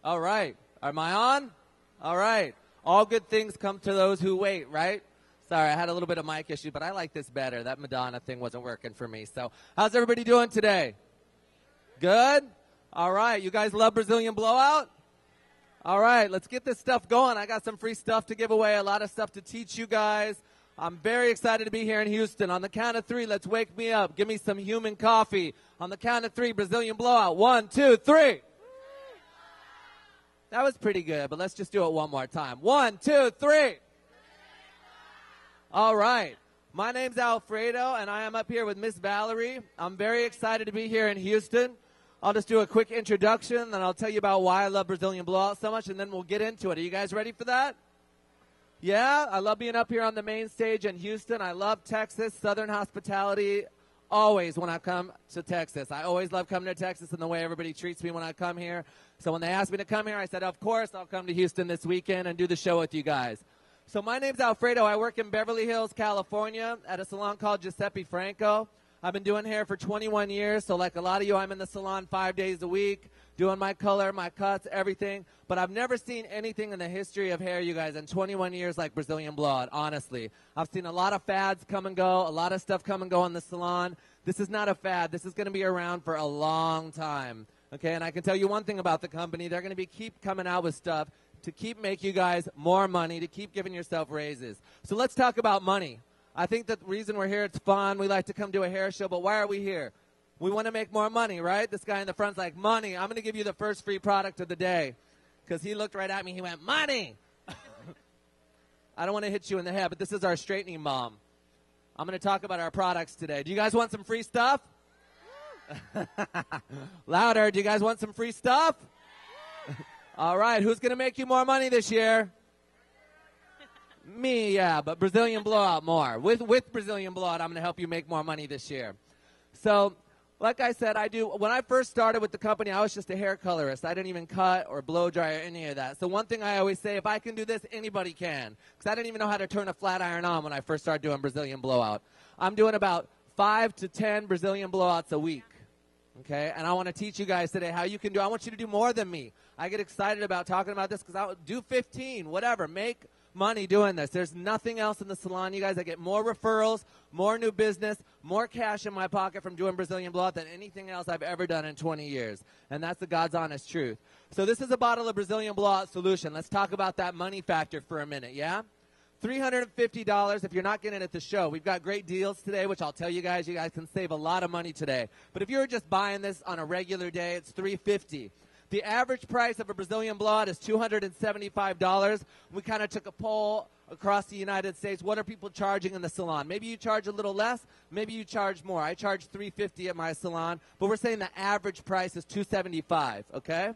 All right. Am I on? All right. All good things come to those who wait, right? Sorry, I had a little bit of mic issue, but I like this better. That Madonna thing wasn't working for me. So how's everybody doing today? Good? All right. You guys love Brazilian Blowout? All right. Let's get this stuff going. I got some free stuff to give away, a lot of stuff to teach you guys. I'm very excited to be here in Houston. On the count of 3, let's wake me up. Give me some human coffee. On the count of 3, Brazilian Blowout. 1, 2, 3. That was pretty good, but let's just do it one more time. 1, 2, 3. All right. My name's Alfredo, and I am up here with Miss Valerie. I'm very excited to be here in Houston. I'll just do a quick introduction, and I'll tell you about why I love Brazilian Blowout so much, and then we'll get into it. Are you guys ready for that? Yeah? I love being up here on the main stage in Houston. I love Texas, Southern hospitality. Always when I come to Texas. I always love coming to Texas and the way everybody treats me when I come here. So when they asked me to come here, I said, of course, I'll come to Houston this weekend and do the show with you guys. So my name's Alfredo. I work in Beverly Hills, California at a salon called Giuseppe Franco. I've been doing hair for 21 years. So like a lot of you, I'm in the salon 5 days a week, doing my color, my cuts, everything. But I've never seen anything in the history of hair, you guys, in 21 years like Brazilian Blowout, honestly. I've seen a lot of fads come and go, a lot of stuff come and go in the salon. This is not a fad. This is going to be around for a long time. Okay, and I can tell you one thing about the company. They're going to keep coming out with stuff to keep making you guys more money, to keep giving yourself raises. So let's talk about money. I think that the reason we're here, it's fun. We like to come to a hair show, but why are we here? We want to make more money, right? This guy in the front's like, money. I'm going to give you the first free product of the day. Because he looked right at me. He went, money. I don't want to hit you in the head, but this is our straightening mom. I'm going to talk about our products today. Do you guys want some free stuff? Louder. Do you guys want some free stuff? All right. Who's going to make you more money this year? Me, yeah, but Brazilian Blowout more. With Brazilian Blowout, I'm going to help you make more money this year. So, like I said, when I first started with the company, I was just a hair colorist. I didn't even cut or blow dry or any of that. So one thing I always say, if I can do this, anybody can. Because I didn't even know how to turn a flat iron on when I first started doing Brazilian Blowout. I'm doing about 5 to 10 Brazilian Blowouts a week. Okay, and I want to teach you guys today how you can do. I want you to do more than me. I get excited about talking about this because I'll do 15, whatever. Make money doing this. There's nothing else in the salon, you guys. I get more referrals, more new business, more cash in my pocket from doing Brazilian Blowout than anything else I've ever done in 20 years. And that's the God's honest truth. So this is a bottle of Brazilian Blowout solution. Let's talk about that money factor for a minute, yeah? $350 if you're not getting it at the show. We've got great deals today, which I'll tell you guys can save a lot of money today. But if you're just buying this on a regular day, it's $350. The average price of a Brazilian Blowout is $275. We kind of took a poll across the United States. What are people charging in the salon? Maybe you charge a little less. Maybe you charge more. I charge $350 at my salon, but we're saying the average price is $275, okay?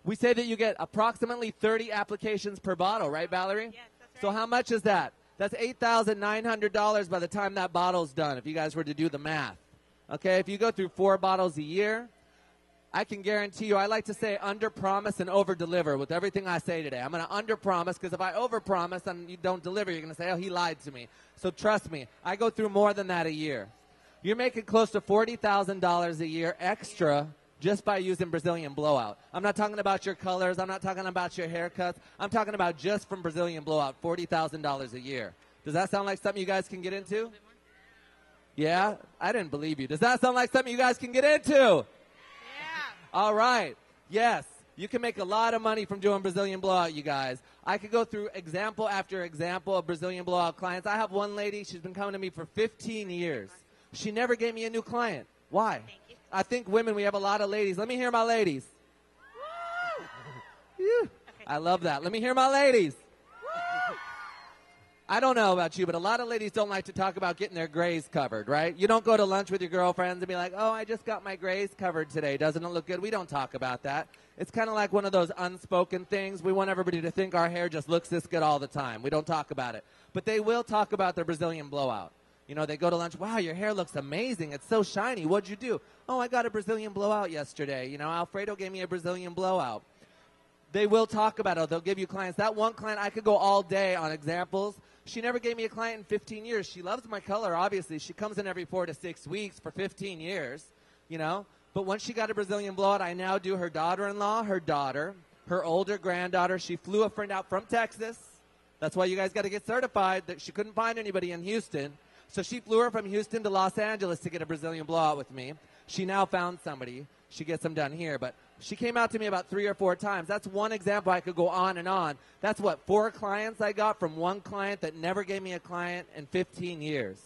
We say that you get approximately 30 applications per bottle, right, Valerie? Yes, that's right. So how much is that? That's $8,900 by the time that bottle's done, if you guys were to do the math. Okay, if you go through 4 bottles a year, I can guarantee you, I like to say under-promise and over-deliver with everything I say today. I'm going to under-promise because if I over-promise and you don't deliver, you're going to say, oh, he lied to me. So trust me, I go through more than that a year. You're making close to $40,000 a year extra just by using Brazilian Blowout. I'm not talking about your colors. I'm not talking about your haircuts. I'm talking about just from Brazilian Blowout, $40,000 a year. Does that sound like something you guys can get into? Yeah? I didn't believe you. Does that sound like something you guys can get into? All right. Yes. You can make a lot of money from doing Brazilian Blowout, you guys. I could go through example after example of Brazilian Blowout clients. I have one lady, she's been coming to me for 15 years. She never gave me a new client. Why? Thank you. I think women, we have a lot of ladies. Let me hear my ladies. Okay. I love that. Let me hear my ladies. I don't know about you, but a lot of ladies don't like to talk about getting their grays covered, right? You don't go to lunch with your girlfriends and be like, oh, I just got my grays covered today. Doesn't it look good? We don't talk about that. It's kind of like one of those unspoken things. We want everybody to think our hair just looks this good all the time. We don't talk about it. But they will talk about their Brazilian Blowout. You know, they go to lunch, wow, your hair looks amazing. It's so shiny. What'd you do? Oh, I got a Brazilian Blowout yesterday. You know, Alfredo gave me a Brazilian Blowout. They will talk about it. They'll give you clients. That one client, I could go all day on examples. She never gave me a client in 15 years. She loves my color, obviously. She comes in every 4 to 6 weeks for 15 years, you know. But once she got a Brazilian Blowout, I now do her daughter-in-law, her daughter, her older granddaughter, she flew a friend out from Texas. That's why you guys got to get certified. That she couldn't find anybody in Houston. So she flew her from Houston to Los Angeles to get a Brazilian blowout with me. She now found somebody. She gets them done here. But she came out to me about 3 or 4 times. That's one example. I could go on and on. That's what, 4 clients I got from one client that never gave me a client in 15 years.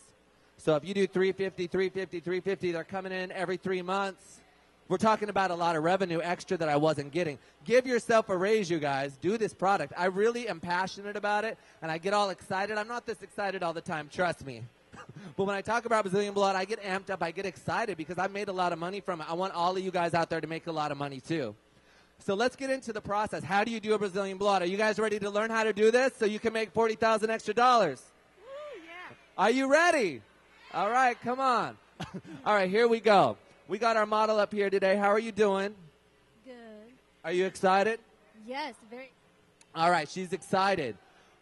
So if you do 350, 350, 350, they're coming in every 3 months. We're talking about a lot of revenue extra that I wasn't getting. Give yourself a raise, you guys. Do this product. I really am passionate about it, and I get all excited. I'm not this excited all the time, trust me. But when I talk about Brazilian Blowout, I get amped up. I get excited because I've made a lot of money from it. I want all of you guys out there to make a lot of money, too. So let's get into the process. How do you do a Brazilian Blowout? Are you guys ready to learn how to do this so you can make $40,000 extra dollars? Woo, yeah. Are you ready? All right, come on. All right, here we go. We got our model up here today. How are you doing? Good. Are you excited? Yes, very. All right, she's excited.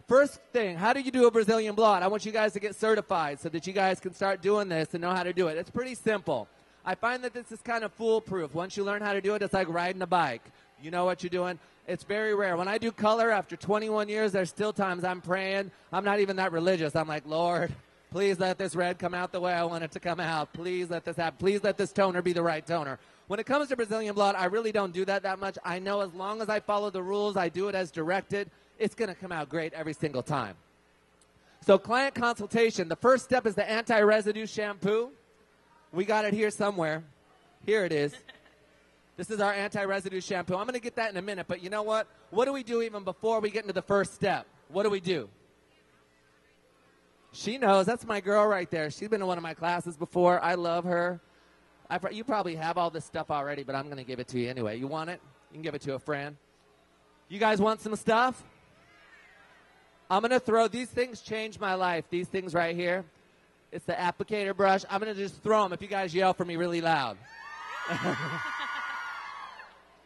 First thing, how do you do a Brazilian Blowout? I want you guys to get certified so that you guys can start doing this and know how to do it. It's pretty simple. I find that this is kind of foolproof. Once you learn how to do it, it's like riding a bike. You know what you're doing. It's very rare. When I do color after 21 years, there's still times I'm praying. I'm not even that religious. I'm like, Lord, please let this red come out the way I want it to come out. Please let this happen. Please let this toner be the right toner. When it comes to Brazilian Blowout, I really don't do that much. I know as long as I follow the rules, I do it as directed, it's going to come out great every single time. So client consultation, the first step is the anti-residue shampoo. We got it here somewhere. Here it is. This is our anti-residue shampoo. I'm going to get that in a minute, but you know what? What do we do even before we get into the first step? What do we do? She knows. That's my girl right there. She's been in one of my classes before. I love her. You probably have all this stuff already, but I'm going to give it to you anyway. You want it? You can give it to a friend. You guys want some stuff? I'm going to throw, these things changed my life. These things right here. It's the applicator brush. I'm going to just throw them if you guys yell for me really loud.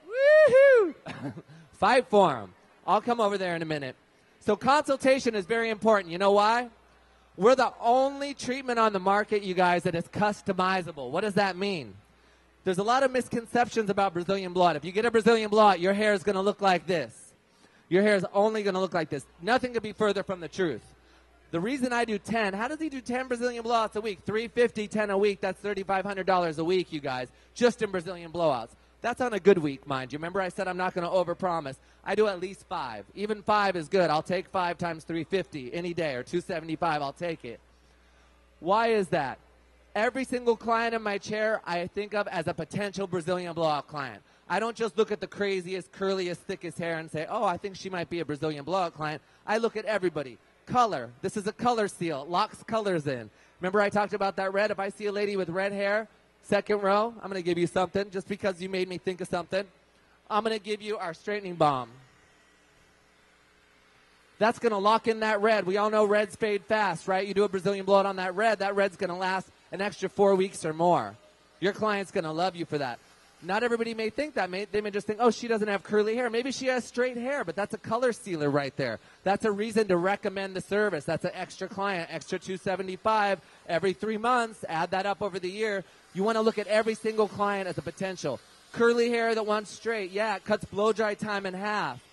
Woohoo! Fight for them. I'll come over there in a minute. So consultation is very important. You know why? We're the only treatment on the market, you guys, that is customizable. What does that mean? There's a lot of misconceptions about Brazilian Blowout. If you get a Brazilian Blowout, your hair is going to look like this. Your hair is only going to look like this. Nothing could be further from the truth. The reason I do 10, how does he do 10 Brazilian Blowouts a week? 350, 10 a week, that's $3,500 a week, you guys, just in Brazilian Blowouts. That's on a good week, mind you. Remember I said I'm not going to overpromise. I do at least 5. Even 5 is good. I'll take 5 times 350 any day, or 275, I'll take it. Why is that? Every single client in my chair I think of as a potential Brazilian Blowout client. I don't just look at the craziest, curliest, thickest hair and say, oh, I think she might be a Brazilian Blowout client. I look at everybody. Color. This is a color seal. It locks colors in. Remember I talked about that red? If I see a lady with red hair, second row, I'm going to give you something just because you made me think of something. I'm going to give you our straightening balm. That's going to lock in that red. We all know reds fade fast, right? You do a Brazilian Blowout on that red's going to last an extra 4 weeks or more. Your client's going to love you for that. Not everybody may think that. They may just think, oh, she doesn't have curly hair. Maybe she has straight hair, but that's a color sealer right there. That's a reason to recommend the service. That's an extra client, extra $275 every 3 months. Add that up over the year. You want to look at every single client as a potential. Curly hair that wants straight, yeah, it cuts blow dry time in half.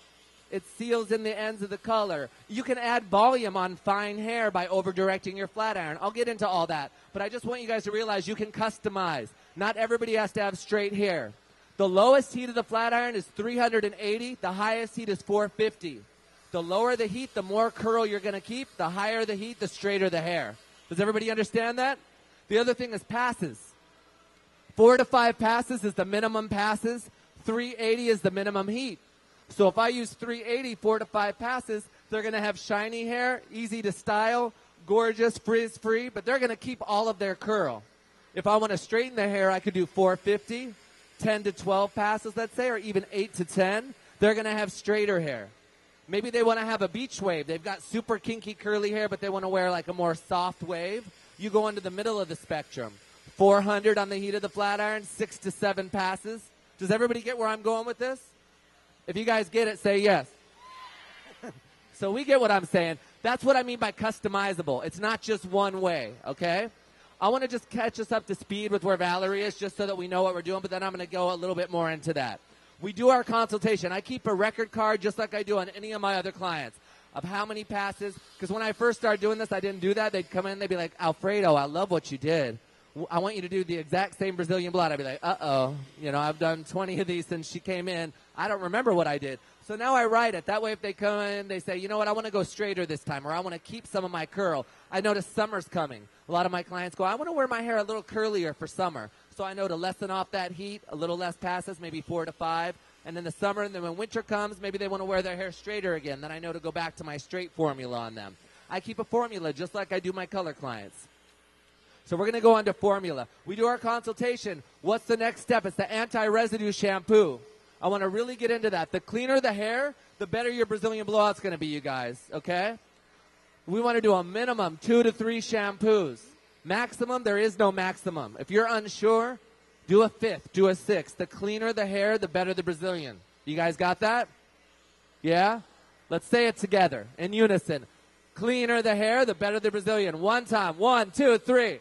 It seals in the ends of the color. You can add volume on fine hair by over-directing your flat iron. I'll get into all that. But I just want you guys to realize you can customize. Not everybody has to have straight hair. The lowest heat of the flat iron is 380. The highest heat is 450. The lower the heat, the more curl you're going to keep. The higher the heat, the straighter the hair. Does everybody understand that? The other thing is passes. 4 to 5 passes is the minimum passes. 380 is the minimum heat. So if I use 380, 4 to 5 passes, they're going to have shiny hair, easy to style, gorgeous, frizz-free, but they're going to keep all of their curl. If I want to straighten the hair, I could do 450, 10 to 12 passes, let's say, or even 8 to 10. They're going to have straighter hair. Maybe they want to have a beach wave. They've got super kinky curly hair, but they want to wear like a more soft wave. You go into the middle of the spectrum. 400 on the heat of the flat iron, 6 to 7 passes. Does everybody get where I'm going with this? If you guys get it, say yes. So we get what I'm saying. That's what I mean by customizable. It's not just one way, okay? I want to just catch us up to speed with where Valerie is just so that we know what we're doing, but then I'm going to go a little bit more into that. We do our consultation. I keep a record card just like I do on any of my other clients of how many passes. Because when I first started doing this, I didn't do that. They'd come in, they'd be like, Alfredo, I love what you did. I want you to do the exact same Brazilian blowout. I'd be like, uh-oh. You know, I've done 20 of these since she came in. I don't remember what I did. So now I write it. That way if they come in, they say, you know what, I want to go straighter this time, or I want to keep some of my curl. I notice summer's coming. A lot of my clients go, I want to wear my hair a little curlier for summer. So I know to lessen off that heat, a little less passes, maybe 4 to 5. And then the summer, and then when winter comes, maybe they want to wear their hair straighter again. Then I know to go back to my straight formula on them. I keep a formula just like I do my color clients. So we're going to go on to formula. We do our consultation. What's the next step? It's the anti-residue shampoo. I want to really get into that. The cleaner the hair, the better your Brazilian blowout's going to be, you guys, okay? We want to do a minimum 2 to 3 shampoos. Maximum, there is no maximum. If you're unsure, do a 5th, do a 6th. The cleaner the hair, the better the Brazilian. You guys got that? Yeah? Let's say it together in unison. Cleaner the hair, the better the Brazilian. One time. 1, 2, 3.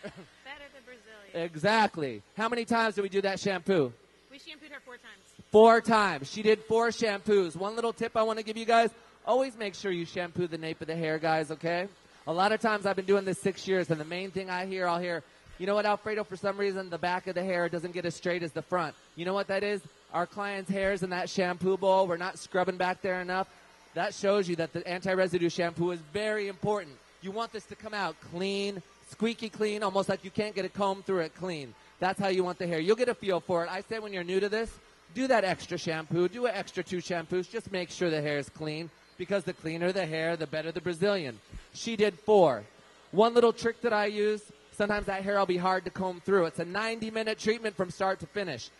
Better the Brazilian. Exactly. How many times do we do that shampoo? We shampooed her 4 times. 4 times. She did 4 shampoos. One little tip I want to give you guys, always make sure you shampoo the nape of the hair, guys, okay? A lot of times I've been doing this 6 years, and the main thing I'll hear, you know what, Alfredo, for some reason the back of the hair doesn't get as straight as the front. You know what that is? Our clients' hairs in that shampoo bowl, we're not scrubbing back there enough. That shows you that the anti-residue shampoo is very important. You want this to come out clean, squeaky clean, almost like you can't get a comb through it clean. That's how you want the hair. You'll get a feel for it. I say when you're new to this, do that extra shampoo. Do an extra 2 shampoos. Just make sure the hair is clean, because the cleaner the hair, the better the Brazilian. She did 4. One little trick that I use, sometimes that hair will be hard to comb through. It's a 90-minute treatment from start to finish.